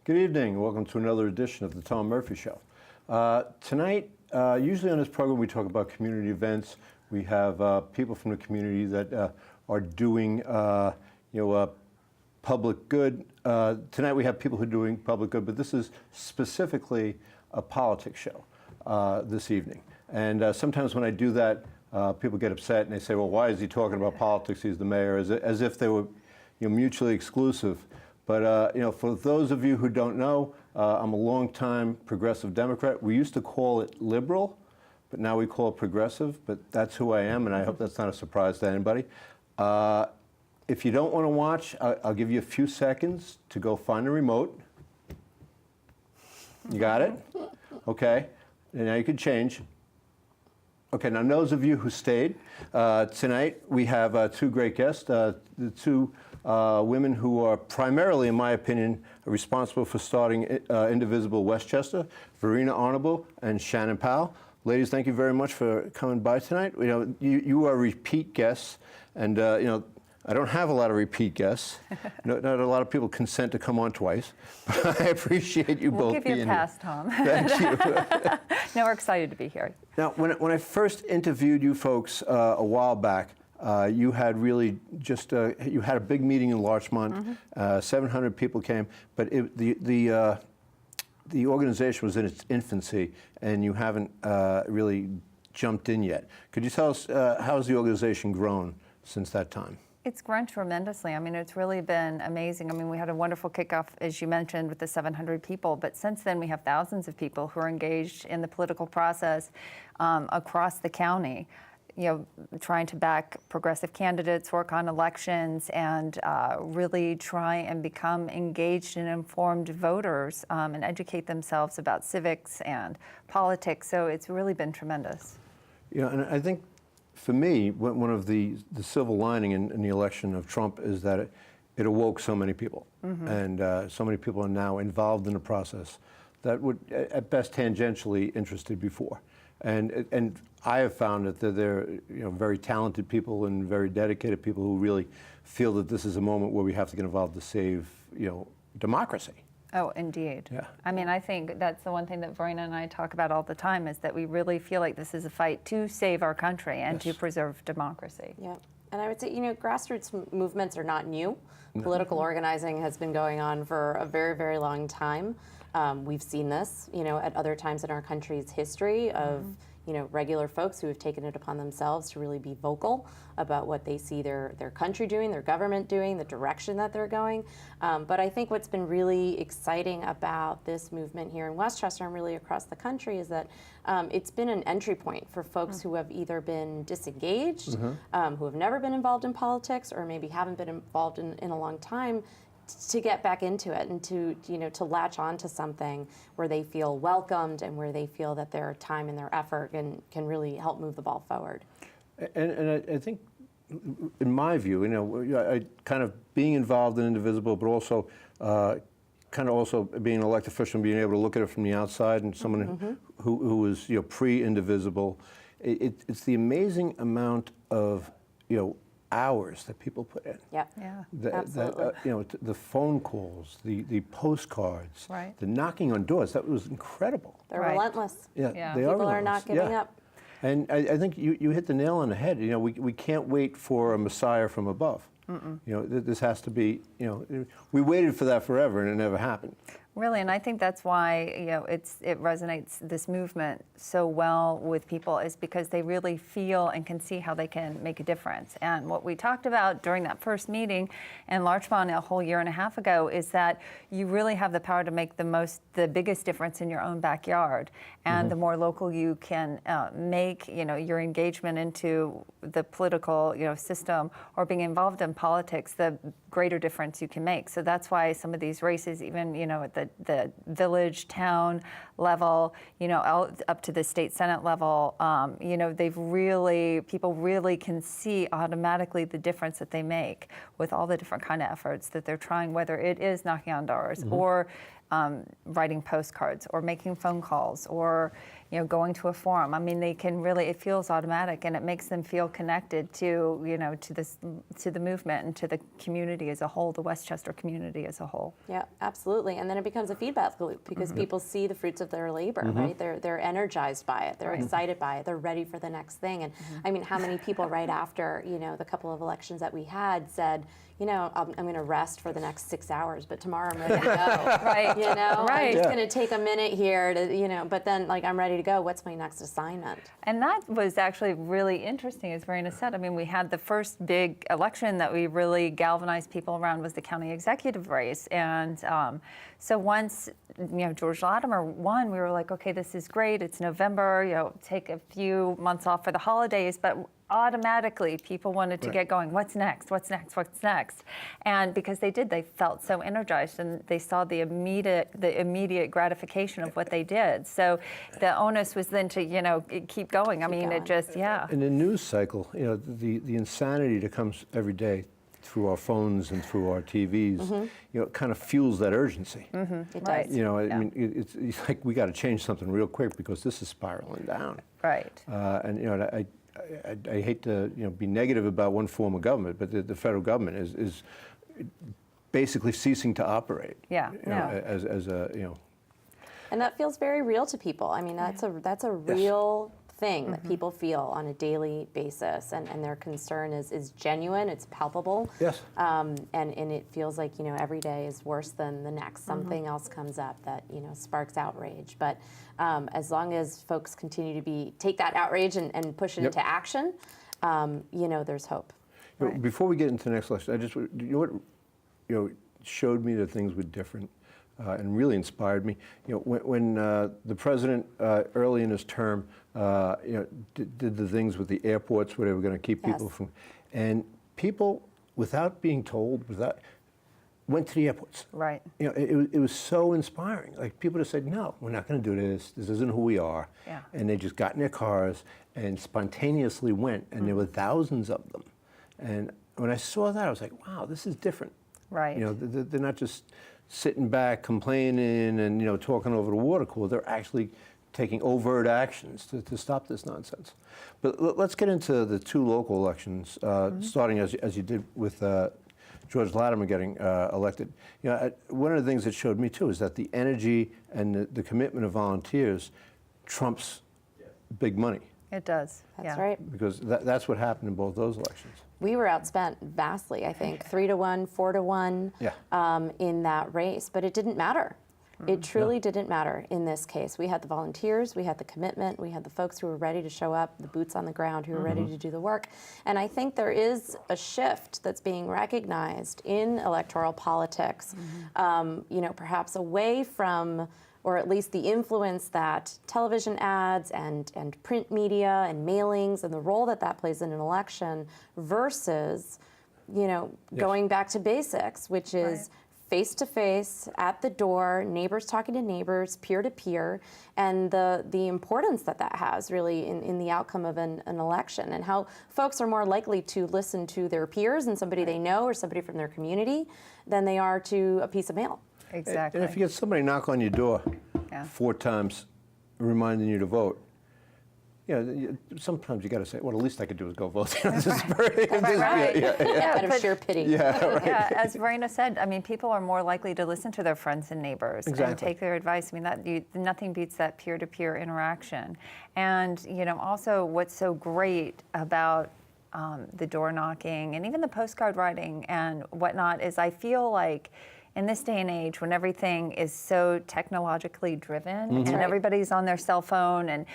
Good evening. Welcome to another edition of the Tom Murphy Show. Tonight, usually on this program, we talk about community events. We have people from the community that are doing, public good. Tonight, we have people who are doing public good, but this is specifically a politics show this evening. And sometimes when I do that, people get upset and they say, "Well, why is he talking about politics? He's the mayor," as if they were, mutually exclusive. But for those of you who don't know, I'm a longtime progressive Democrat. We used to call it liberal, but now we call it progressive. But that's who I am, and I hope that's not a surprise to anybody. If you don't want to watch, I'll give you a few seconds to go find a remote. You got it? Okay. And now you can change. Okay, now those of you who stayed, tonight we have two great guests, the two women who are primarily, in my opinion, responsible for starting Indivisible Westchester, Verena Arnabal and Shannon Powell. Ladies, thank you very much for coming by tonight. You are repeat guests, and I don't have a lot of repeat guests. Not a lot of people consent to come on twice. But I appreciate you both being here. We'll give you a pass, Tom. Thank you. No, we're excited to be here. Now, when I first interviewed you folks a while back, you had really just you had a big meeting in Larchmont. 700 people came, but the organization was in its infancy, and you haven't really jumped in yet. Could you tell us how has the organization grown since that time? It's grown tremendously. I mean, it's really been amazing. I mean, we had a wonderful kickoff, as you mentioned, with the 700 people, but since then we have thousands of people who are engaged in the political process across the county, trying to back progressive candidates, work on elections, and really try and become engaged and informed voters and educate themselves about civics and politics. So it's really been tremendous. And I think for me, one of the silver lining in the election of Trump is that it awoke so many people. And so many people are now involved in the process that would, at best, tangentially interested before. And I have found that they're very talented people and very dedicated people who really feel that this is a moment where we have to get involved to save democracy. Oh, indeed. Yeah. I mean, I think that's the one thing that Verena and I talk about all the time is that we really feel like this is a fight to save our country and to preserve democracy. Yeah. And I would say, grassroots movements are not new. Political organizing has been going on for a very, very long time. We've seen this, at other times in our country's history of, regular folks who have taken it upon themselves to really be vocal about what they see their country doing, their government doing, the direction that they're going. But I think what's been really exciting about this movement here in Westchester and really across the country is that it's been an entry point for folks who have either been disengaged, who have never been involved in politics, or maybe haven't been involved in a long time, to get back into it and to latch on to something where they feel welcomed and where they feel that their time and their effort can really help move the ball forward. And I think, in my view, I kind of being involved in Indivisible, but also kind of also being an elected official and being able to look at it from the outside, and someone who was pre-Indivisible, it's the amazing amount of hours that people put in. Yeah, absolutely. The phone calls, the postcards, right. The knocking on doors, that was incredible. They're relentless. Yeah. People are not giving up. And I think you hit the nail on the head. We can't wait for a messiah from above. This has to be, we waited for that forever and it never happened. Really, and I think that's why it resonates, this movement, so well with people, is because they really feel and can see how they can make a difference. And what we talked about during that first meeting in Larchmont a whole year and a half ago is that you really have the power to make the biggest difference in your own backyard. And the more local you can make, your engagement into the political, system or being involved in politics, the greater difference you can make. So that's why some of these races, even, at the village, town level, up to the state Senate level, people really can see automatically the difference that they make with all the different kind of efforts that they're trying, whether it is knocking on doors or writing postcards or making phone calls or going to a forum. I mean, they can really, it feels automatic, and it makes them feel connected to to the movement and to the community as a whole, the Westchester community as a whole. Yeah, absolutely. And then it becomes a feedback loop because people see the fruits of their labor, right? They're energized by it. They're excited by it. They're ready for the next thing. And I mean, how many people right after, the couple of elections that we had said, I'm going to rest for the next 6 hours, but tomorrow I'm ready to go. Right. I'm just going to take a minute here to, but then I'm ready to go. What's my next assignment? And that was actually really interesting, as Verena said. I mean, we had the first big election that we really galvanized people around was the county executive race. And so once, George Latimer won, we were like, okay, this is great. It's November, take a few months off for the holidays, but automatically people wanted to get going. What's next? What's next? What's next? And because they felt so energized, and they saw the immediate gratification of what they did. So the onus was then to keep going. I mean, it just In the news cycle, the insanity that comes every day through our phones and through our TVs, it kind of fuels that urgency. It Right. does. I mean, it's like we got to change something real quick because this is spiraling down. Right. And I hate to be negative about one form of government, but the federal government is basically ceasing to operate. Yeah. As a And that feels very real to people. I mean, that's a real thing that people feel on a daily basis, and their concern is genuine, it's palpable. Yes. And it feels like, every day is worse than the next. Something else comes up that, sparks outrage. But as long as folks continue to take that outrage and push it into action, there's hope. Right. Before we get into the next election, I just, what showed me that things were different and really inspired me. When the president early in his term, did the things with the airports where they were going to keep people from, and people, without being told, went to the airports. Right. It was so inspiring. Like, people just said, no, we're not going to do this. This isn't who we are. Yeah. And they just got in their cars and spontaneously went, and there were thousands of them. And when I saw that, I was like, wow, this is different. Right. They're not just sitting back, complaining, and talking over the water cooler. They're actually taking overt actions to stop this nonsense. But let's get into the two local elections, starting as you did with George Latimer getting elected. One of the things that showed me too is that the energy and the commitment of volunteers trumps big money. It does. That's right. Because that's what happened in both those elections. We were outspent vastly, I think, 3-1, 4-1 in that race, but it didn't matter. It truly didn't matter in this case. We had the volunteers, we had the commitment, we had the folks who were ready to show up, the boots on the ground who were ready to do the work. And I think there is a shift that's being recognized in electoral politics, perhaps away from, or at least the influence that television ads and print media and mailings and the role that plays in an election versus, going back to basics, which is face-to-face, at the door, neighbors talking to neighbors, peer-to-peer, and the importance that has really in the outcome of an election, and how folks are more likely to listen to their peers and somebody they know or somebody from their community than they are to a piece of mail. Exactly. And if you get somebody knock on your door 4 times reminding you to vote, sometimes you got to say, well, the least I could do is go vote. This is Right. Out of sheer pity. Yeah, as Verena said, I mean, people are more likely to listen to their friends and neighbors and take their advice. I mean, nothing beats that peer-to-peer interaction. And, also what's so great about the door knocking and even the postcard writing and whatnot is I feel like in this day and age when everything is so technologically driven and everybody's on their cell phone and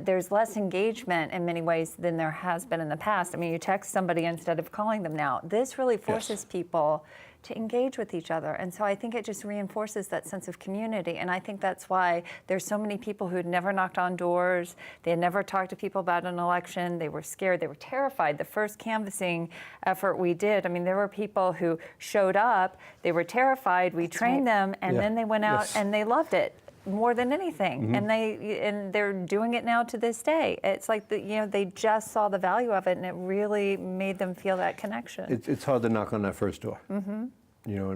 there's less engagement in many ways than there has been in the past. I mean, you text somebody instead of calling them now. This really forces people to engage with each other. And so I think it just reinforces that sense of community. And I think that's why there's so many people who had never knocked on doors. They had never talked to people about an election. They were scared. They were terrified. The first canvassing effort we did, I mean, there were people who showed up. They were terrified. We trained them, and then they went out and they loved it more than anything. And they're doing it now to this day. It's like they just saw the value of it, and it really made them feel that connection. It's hard to knock on that first door, and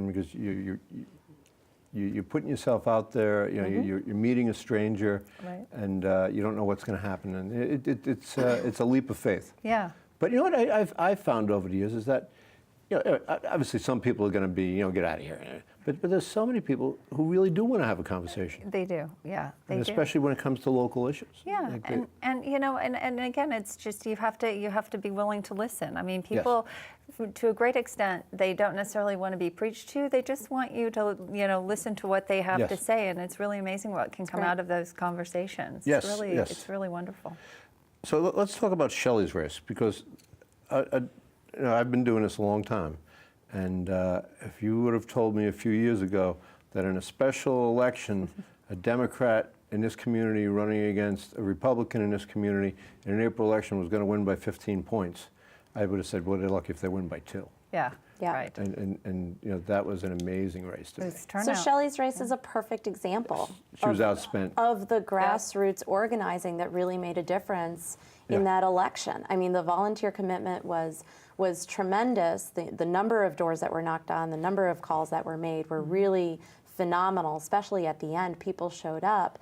because you you're putting yourself out there. You know, you're meeting a stranger, Right. and you don't know what's going to happen, and it's a leap of faith. Yeah. But you know what I've found over the years is that, you know, obviously some people are going to be, you know, get out of here. But there's so many people who really do want to have a conversation. They do, yeah, they And do. especially when it comes to local issues. Yeah, Like and you know, and again, it's just you have to be willing to listen. I mean, people, to a great extent, they don't necessarily want to be preached to. They just want you to, you know, listen to what they have Yes. to say, and it's really amazing what can come great. out of those conversations. Yes, It's really wonderful. So let's talk about Shelley's race, because you know, I've been doing this a long time. And if you would have told me a few years ago that in a special election, a Democrat in this community running against a Republican in this community in an April election was going to win by 15 points, I would have said, well, they're lucky if they win by 2. Yeah, Yeah. right. And you know, that was an amazing race to me. It's So turnout. Shelley's race is a perfect example She was outspent. of the grassroots organizing that really made a difference in Yeah. that election. I mean, the volunteer commitment was tremendous. The number of doors that were knocked on, the number of calls that were made were really phenomenal, especially at the end. People showed up.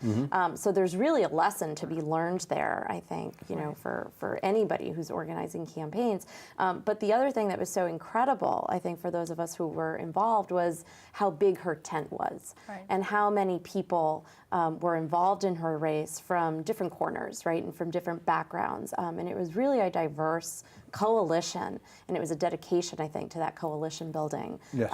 So there's really a lesson to be learned there, I think, you know, for anybody who's organizing campaigns. But the other thing that was so incredible, I think, for those of us who were involved was how big her tent was, Right. and how many people were involved in her race from different corners, right, and from different backgrounds. And it was really a diverse coalition, and it was a dedication, I think, to that coalition building Yes.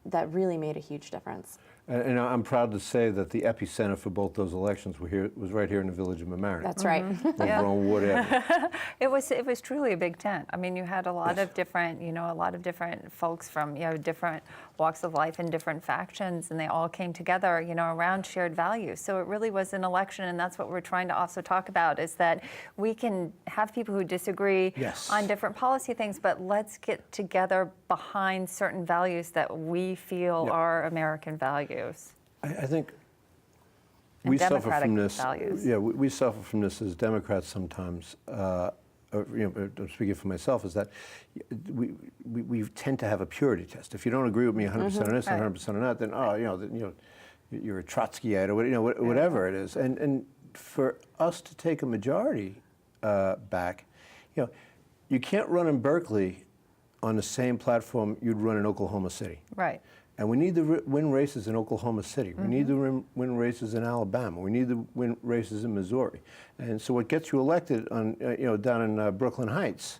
that really made a huge difference. And I'm proud to say that the epicenter for both those elections was right here in the village of Mamaroneck. That's right. Over on Wood Avenue. It was truly a big tent. I mean, you had a lot of different, you know, a lot of different folks from, you know, different walks of life and different factions, and they all came together, you know, around shared values. So it really was an election, and that's what we're trying to also talk about, is that we can have people who disagree Yes. on different policy things, but let's get together behind certain values that we feel Yeah. are American values. I think And we suffer democratic from this. values. Yeah, we suffer from this as Democrats sometimes. You know, I'm speaking for myself, is that we tend to have a purity test. If you don't agree with me 100% on this and Right. 100% on that, then you're a Trotskyite or whatever it is. And for us to take a majority back, you know, you can't run in Berkeley on the same platform you'd run in Oklahoma City. Right. And we need to win races in Oklahoma City. We need to win races in Alabama. We need to win races in Missouri. And so what gets you elected on, you know, down in Brooklyn Heights,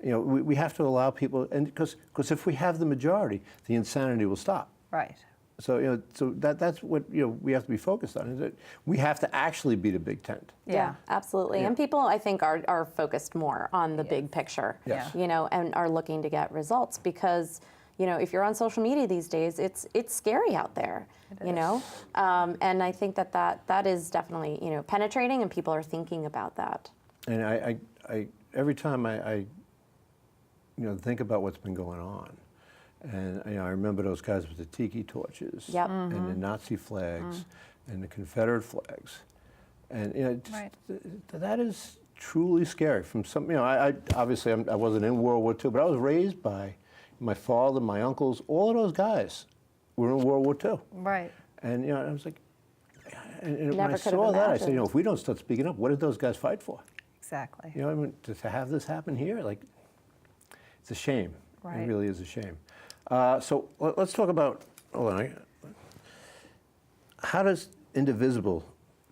you know, we have to allow people, and because if we have the majority, the insanity will stop. Right. So, you know, so that's what, you know, we have to be focused on, is that we have to actually be the big tent. Yeah, absolutely. Yeah. And people, I think, are focused more on the big picture, Yes. you know, and are looking to get results because, you know, if you're on social media these days, it's scary out there, you know? And I think that is definitely, you know, penetrating, and people are thinking about that. And I every time I you know, think about what's been going on, and you know, I remember those guys with the tiki torches, Yep. and the Nazi flags, and the Confederate flags, and you know, Right. that is truly scary. From some, you know, I obviously I wasn't in World War II, but I was raised by my father, my uncles, all of those guys were in World War II, Right. and you know, I was like, and when Never I could have saw that, I said, you know, imagined. if we don't start speaking up, what did those guys fight for? Exactly. You know, I mean, to have this happen here, like, it's a shame. Right. It really is a shame. So let's talk about, hold on, how does Indivisible,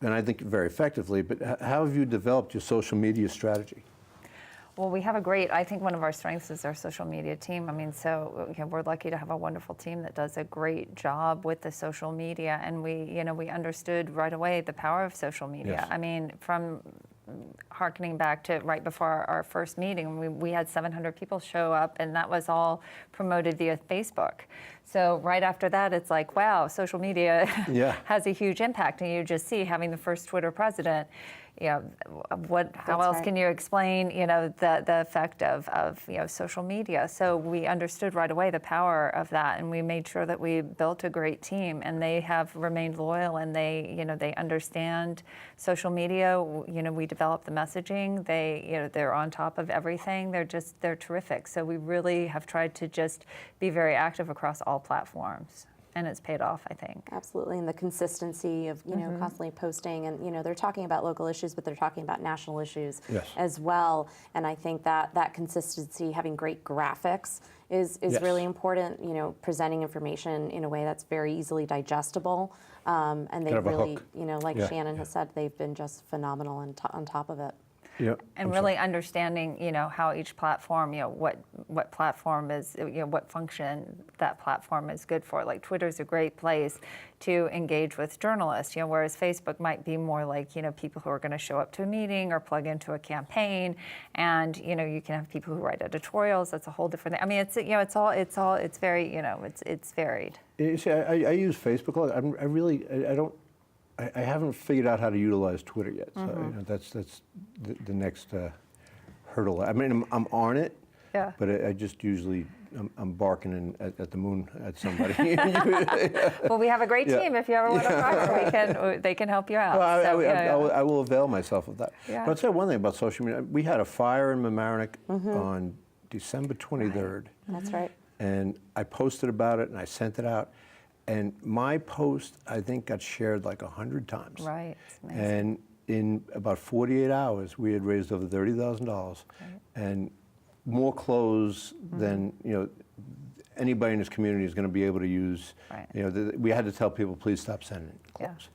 and I think very effectively, but how have you developed your social media strategy? Well, we have I think one of our strengths is our social media team. I mean, so you know, we're lucky to have a wonderful team that does a great job with the social media, and we understood right away the power of social media. Yes. I mean, from hearkening back to right before our first meeting, we had 700 people show up, and that was all promoted via Facebook. So right after that, it's like, wow, social media Yeah. has a huge impact, and you just see having the first Twitter president. You know, how That's else right. can you explain, you know, the effect of you know, social media? So we understood right away the power of that, and we made sure that we built a great team, and they have remained loyal, and they understand social media. You know, we develop the messaging. They're on top of everything. They're terrific. So we really have tried to just be very active across all platforms. And it's paid off, I think. Absolutely, and the consistency of constantly posting, and they're talking about local issues, but they're talking about national issues as well. And I think that consistency, having great graphics, is really important. Presenting information in a way that's very easily digestible, and they really, like Shannon has said, they've been just phenomenal and on top of it. Yeah, And really understanding, how each platform, what platform is, what function that platform is good for. Like Twitter's a great place to engage with journalists, whereas Facebook might be more like, people who are going to show up to a meeting or plug into a campaign, and you can have people who write editorials. That's a whole different thing. I mean, it's very, it's varied. You see, I use Facebook a lot. I haven't figured out how to utilize Twitter yet. So that's the next hurdle. I mean, I'm on it, but I just usually I'm barking at the moon at somebody. Well, we have a great team. If you ever want to talk, they can help you out. Well, I will avail myself of that. Yeah. But I'll tell you one thing about social media. We had a fire in Mamaroneck on December 23rd. That's right. And I posted about it and I sent it out. And my post, I think, got shared like 100 times. Right. It's amazing. And in about 48 hours, we had raised over $30,000 and more clothes than anybody in this community is going to be able to use. Right. We had to tell people, please stop sending clothes.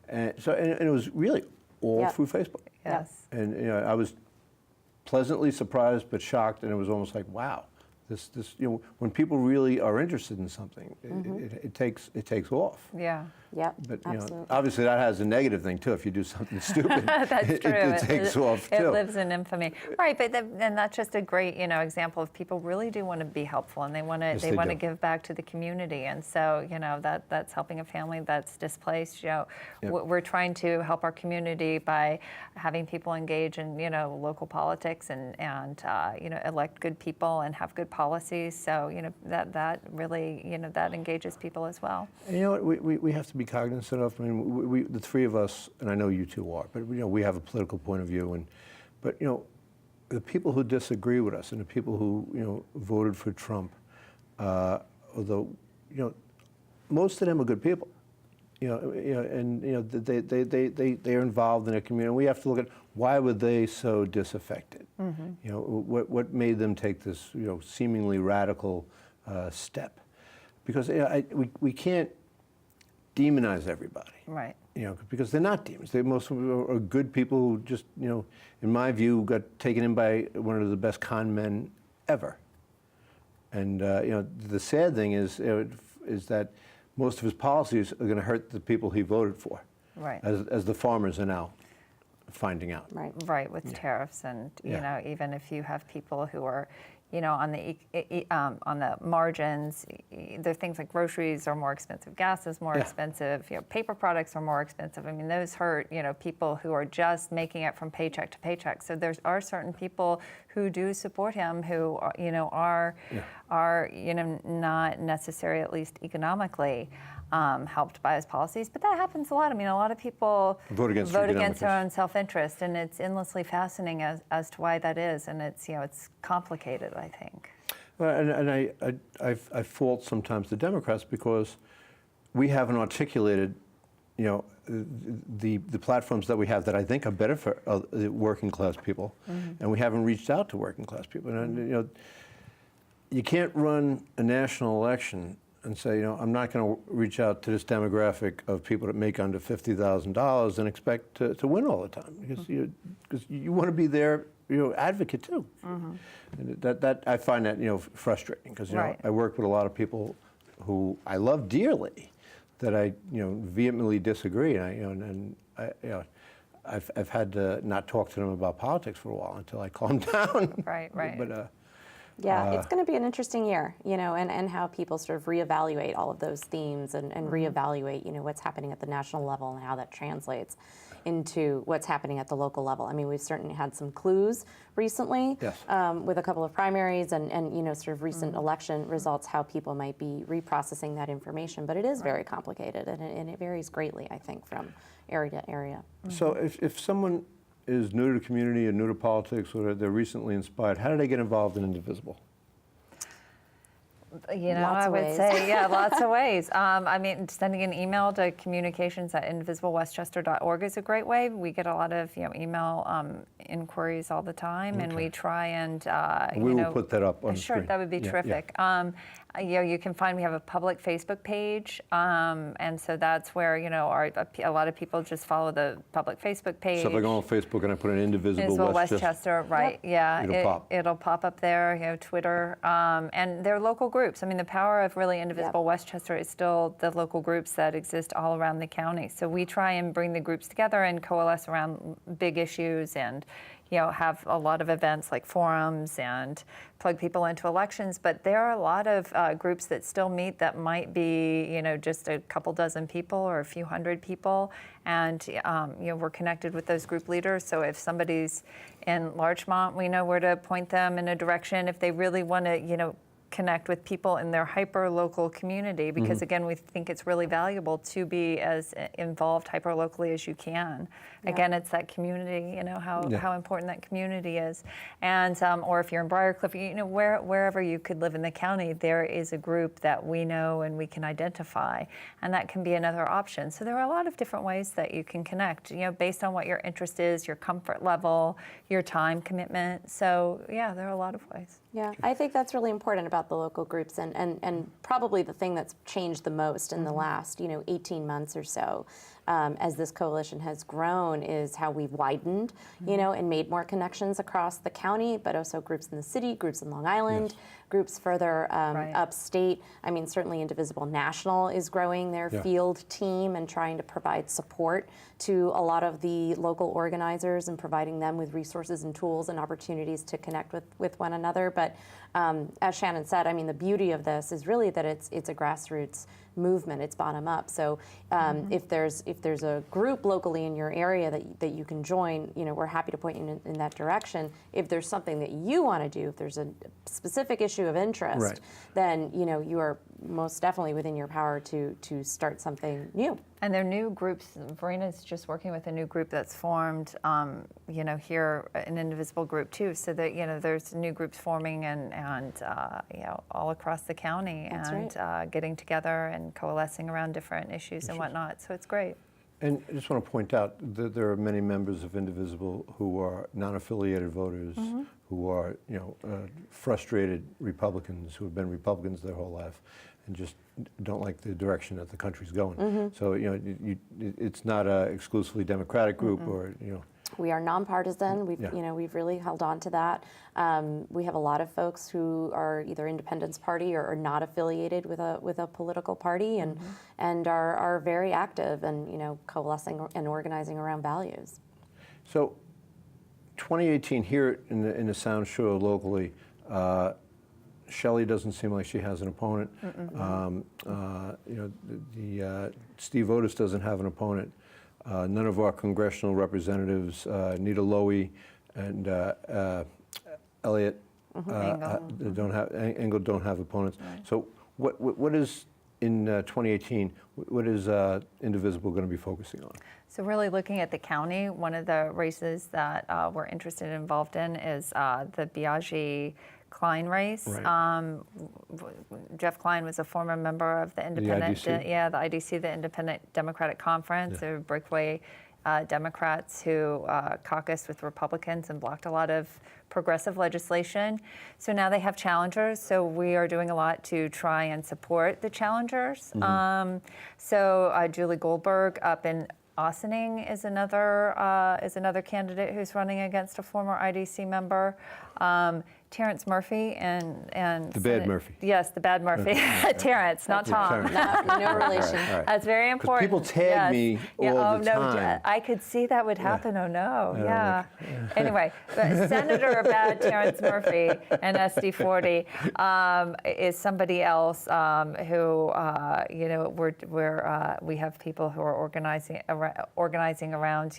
And so, and it was really all through Facebook. Yes. And I was pleasantly surprised but shocked, and it was almost like, wow. This when people really are interested in something, it takes off. Yeah. Yeah. But absolutely. obviously that has a negative thing too. If you do something stupid, That's true. it takes off too. It lives in infamy, right? But and that's just a great example of people really do want to be helpful, and they want to give back to the community, and so that's helping a family that's displaced. We're trying to help our community by having people engage in local politics and elect good people and have good policies. So that really that engages people as well. And you know what we have to be cognizant of. I mean, we the three of us, and I know you two are, but we have a political point of view, but the people who disagree with us and the people who voted for Trump, although most of them are good people, and they are involved in a community. We have to look at why were they so disaffected. What made them take this seemingly radical step? Because we can't demonize everybody. Right. Because they're not demons. Most of them are good people who just, in my view, got taken in by one of the best con men ever. And the sad thing is that most of his policies are going to hurt the people he voted for. Right. As the farmers are now finding out. Right. Right, with tariffs, and even if you have people who are on the margins, there are things like groceries are more expensive, gas is more expensive, paper products are more expensive. I mean, those hurt people who are just making it from paycheck to paycheck. So there are certain people who do support him who are not necessarily, at least economically, helped by his policies. But that happens a lot. I mean, a lot of people vote against their own self-interest, and it's endlessly fascinating as to why that is. And it's it's complicated, I think. Well, and I fault sometimes the Democrats because we haven't articulated, the platforms that we have that I think are better for working class people, and we haven't reached out to working class people. And you can't run a national election and say, I'm not going to reach out to this demographic of people that make under $50,000 and expect to win all the time, because you want to be their advocate too. And that I find that frustrating, because I work with a lot of people who I love dearly that I vehemently disagree, and I've had to not talk to them about politics for a while until I calm down. Right. But yeah, it's going to be an interesting year, and how people sort of reevaluate all of those themes and reevaluate, what's happening at the national level and how that translates into what's happening at the local level. I mean, we've certainly had some clues recently with a couple of primaries and sort of recent election results, how people might be reprocessing that information. But it is very complicated, and it varies greatly, I think, from area to area. So if someone is new to the community or new to politics, or they're recently inspired, how do they get involved in Indivisible? Lots I of would ways. say, yeah, lots of ways. I mean, sending an email to communications@indivisiblewestchester.org is a great way. We get a lot of, email inquiries all the time, and we try and, We will put that up on the sure, screen. that would be Yeah, terrific. You can find we have a public Facebook page, and so that's where a lot of people just follow the public Facebook page. So if I go on Facebook and I put an Indivisible Westchester, right? Yep. Yeah, It'll pop. pop up there. Twitter, and they're local groups. I mean, the power of really Indivisible Westchester is still the local groups that exist all around the county. So we try and bring the groups together and coalesce around big issues, and have a lot of events like forums and plug people into elections. But there are a lot of groups that still meet that might be, just a couple dozen people or a few hundred people. And, we're connected with those group leaders. So if somebody's in Larchmont, we know where to point them in a direction if they really want to, connect with people in their hyper-local community, because again, we think it's really valuable to be as involved hyper-locally as you can. Yeah. Again, it's that community, how important that community is. And or if you're in Briarcliff, wherever you could live in the county, there is a group that we know and we can identify, and that can be another option. So there are a lot of different ways that you can connect, based on what your interest is, your comfort level, your time commitment. So yeah, there are a lot of ways. Yeah, I think that's really important about the local groups, and probably the thing that's changed the most in the last 18 months or so, as this coalition has grown, is how we've widened, and made more connections across the county, but also groups in the city, groups in Long Island, groups further upstate. I mean, certainly Indivisible National is growing their field team and trying to provide support to a lot of the local organizers and providing them with resources and tools and opportunities to connect with one another. But as Shannon said, I mean, the beauty of this is really that it's a grassroots movement. It's bottom up. So if there's a group locally in your area that you can join, we're happy to point you in that direction. If there's something that you want to do, if there's a specific issue of interest, then you are most definitely within your power to start something new. And there are new groups. Verena's just working with a new group that's formed, here, an Indivisible group too. So that there's new groups forming and all across the county. That's and getting together and coalescing around different issues and whatnot. So it's great. And I just want to point out that there are many members of Indivisible who are non-affiliated voters, who are frustrated Republicans who have been Republicans their whole life and just don't like the direction that the country's going. So it's not an exclusively Democratic group or We are nonpartisan. We've really held on to that. We have a lot of folks who are either Independence Party or not affiliated with a political party, and are very active and coalescing and organizing around values. So 2018 here in the Sound Shore locally, Shelley doesn't seem like she has an opponent. Steve Otis doesn't have an opponent. None of our congressional representatives, Nita Lowy and Elliott Engel don't have opponents. Right. So what is in 2018? What is Indivisible going to be focusing on? So really looking at the county, one of the races that we're interested and involved in is the Biaggi-Klein race. Right. Jeff Klein was a former member of the Independent, IDC? The IDC, the Independent Democratic Conference, or breakaway Democrats who caucused with Republicans and blocked a lot of progressive legislation. So now they have challengers. So we are doing a lot to try and support the challengers. So Julie Goldberg up in Ossining is another candidate who's running against a former IDC member. Terrence Murphy and The bad Murphy. Yes, the bad Murphy. Terrence, not Tom. No relation. Right. That's very important. People tag me all the time. I could see that would happen. Oh no, yeah. Anyway, but Senator Bad Terrence Murphy and SD40 is somebody else who we have people who are organizing around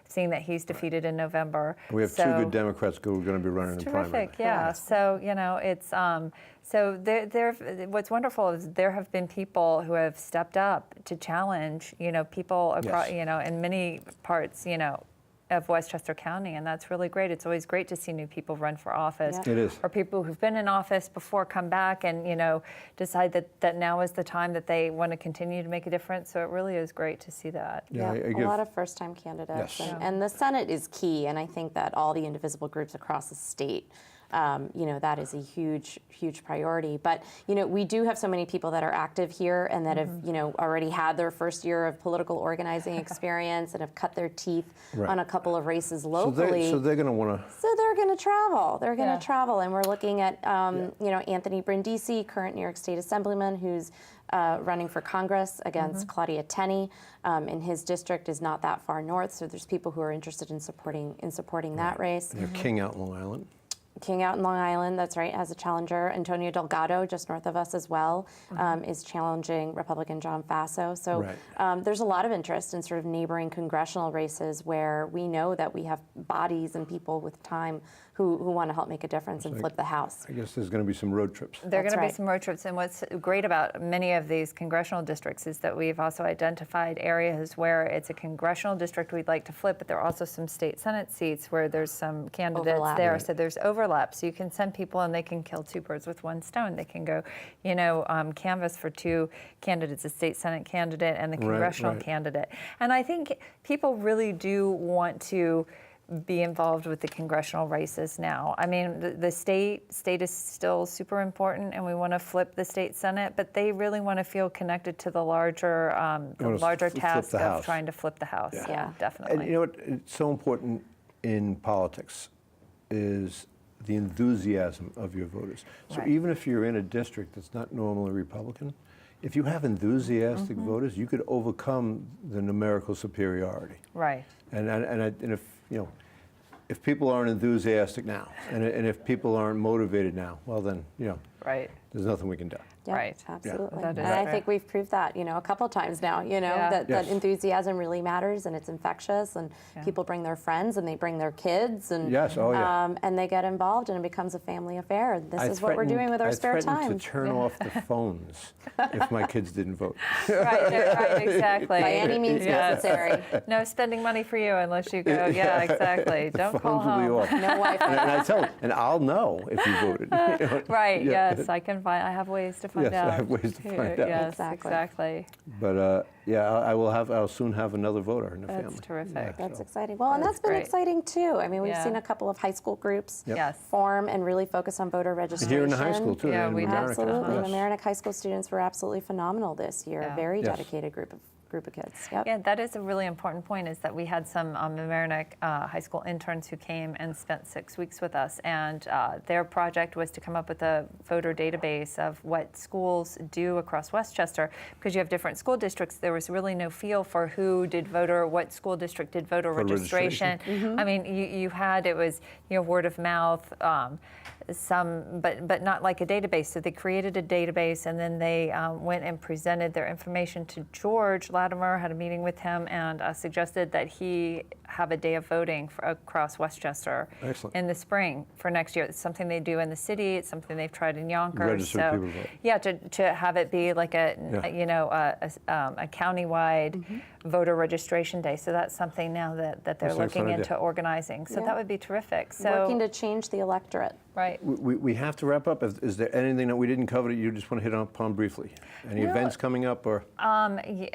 seeing that he's defeated in November. We have two good Democrats who are going to be running in primary. Terrific, yeah. So it's so there. What's wonderful is there have been people who have stepped up to challenge people across in many parts of Westchester County, and that's really great. It's always great to see new people run for office. Yeah. It is. Or people who've been in office before come back and, decide that now is the time that they want to continue to make a difference. So it really is great to see that. Yeah, I a give- lot of first-time candidates, Yes. and the Senate is key. And I think that all the Indivisible groups across the state, that is a huge, huge priority. But we do have so many people that are active here and that have already had their first year of political organizing experience and have cut their teeth Right. on a couple of races So locally. they're going to want to. So they're going to travel. They're going to Yeah. travel, and we're looking at Anthony Brindisi, current New York State Assemblyman, who's running for Congress against Claudia Tenney, and his district is not that far north. So there's people who are interested in supporting that race. King out in Long Island. King out in Long Island, that's right, has a challenger. Antonio Delgado, just north of us as well, is challenging Republican John Faso. So Right. there's a lot of interest in sort of neighboring congressional races where we know that we have bodies and people with time who want to help make a difference and flip the House. I guess there's going to be some road trips. There are That's going to right. be some road trips, and what's great about many of these congressional districts is that we've also identified areas where it's a congressional district we'd like to flip, but there are also some state Senate seats where there's some candidates Overlap. there, Right. so there's overlap. So you can send people and they can kill two birds with one stone. They can go, canvass for two candidates, a state Senate candidate and the congressional right. candidate. And I think people really do want to be involved with the congressional races now. I mean, the state is still super important, and we want to flip the state Senate, but they really want to feel connected to the larger flip the task of House. trying to flip the House. Yeah. Yeah, And definitely. you know what? It's so important in politics is the enthusiasm of your voters. So Right. even if you're in a district that's not normally Republican, if you have enthusiastic voters, you could overcome the numerical superiority. Right. And if people aren't enthusiastic now, and if people aren't motivated now, well then Right. there's nothing we can do. Yeah, Right. absolutely. That is And I fair. think we've proved that, a couple times now, that Yes. enthusiasm really matters and it's infectious and Yeah. people bring their friends and they bring their kids and Yes, oh yeah. and they get involved and it becomes a family affair. This is what we're doing with our spare I time. threatened to turn off the phones if my kids didn't vote. Right, exactly. By any means Yes. necessary. No spending money for you unless you go. Yeah, exactly. Don't call Phones will be home. off. No Wi-Fi. And I tell them, and I'll know if you voted. Right. Yeah. Yes, I have ways to find Yes, out. I have ways to find out. Yes, Exactly. exactly. But I'll soon have another voter in the family. That's terrific. That's exciting. Well, and That's that's been great. exciting too. I mean, we've Yeah. seen a couple of high school groups Yep. Yes. form and really focus on voter registration. Here in the high school too. Yeah, in we did. America. Absolutely. Yes. The Mamaroneck High School students were absolutely phenomenal this year. Yeah. Very Yes. dedicated group of kids. Yep. Yeah, that is a really important point, is that we had some Mamaroneck high school interns who came and spent 6 weeks with us, and their project was to come up with a voter database of what schools do across Westchester. Because you have different school districts, there was really no feel for who did what school district did voter registration. I mean, it was word of mouth, but not like a database. So they created a database, and then they went and presented their information to George Latimer, had a meeting with him, and suggested that he have a day of voting across Westchester Excellent. in the spring for next year. It's something they do in the city. It's something they've tried in Yonkers. Register so people to vote. yeah, to have it be like a countywide voter registration day. So that's something now that they're That's an looking excellent into idea. organizing. So Yeah. that would be terrific. So Working to change the electorate. right. We have to wrap up. Is there anything that we didn't cover that you just want to hit upon briefly? Any No. events coming up or?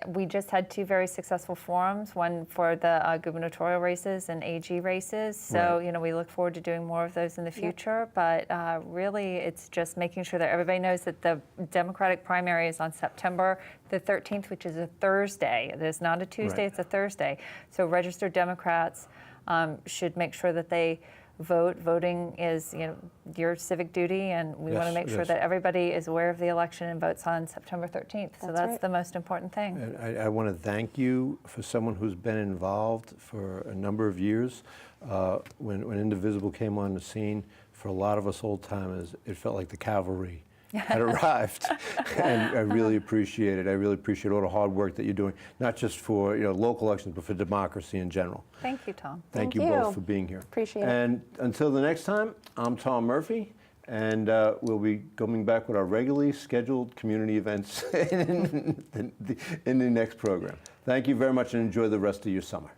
We just had 2 very successful forums, one for the gubernatorial races and AG races. So, Right. we look forward to doing more of those in the future. But really, it's just making sure that everybody knows that the Democratic primary is on September the 13th, which is a Thursday. It is not a Tuesday, Right. it's a Thursday. So registered Democrats should make sure that they vote. Voting is, your civic duty, and we want to Yes, make it sure is. that everybody is aware of the election and votes on September 13th. So That's that's right. the most important thing. And I want to thank you for someone who's been involved for a number of years. When Indivisible came on the scene, for a lot of us old timers, it felt like the cavalry had arrived. And I really appreciate it. I really appreciate all the hard work that you're doing, not just for local elections, but for democracy in general. Thank you, Tom. Thank Thank you you. both for being here. Appreciate it. And until the next time, I'm Tom Murphy, and we'll be coming back with our regularly scheduled community events in the next program. Thank you very much, and enjoy the rest of your summer.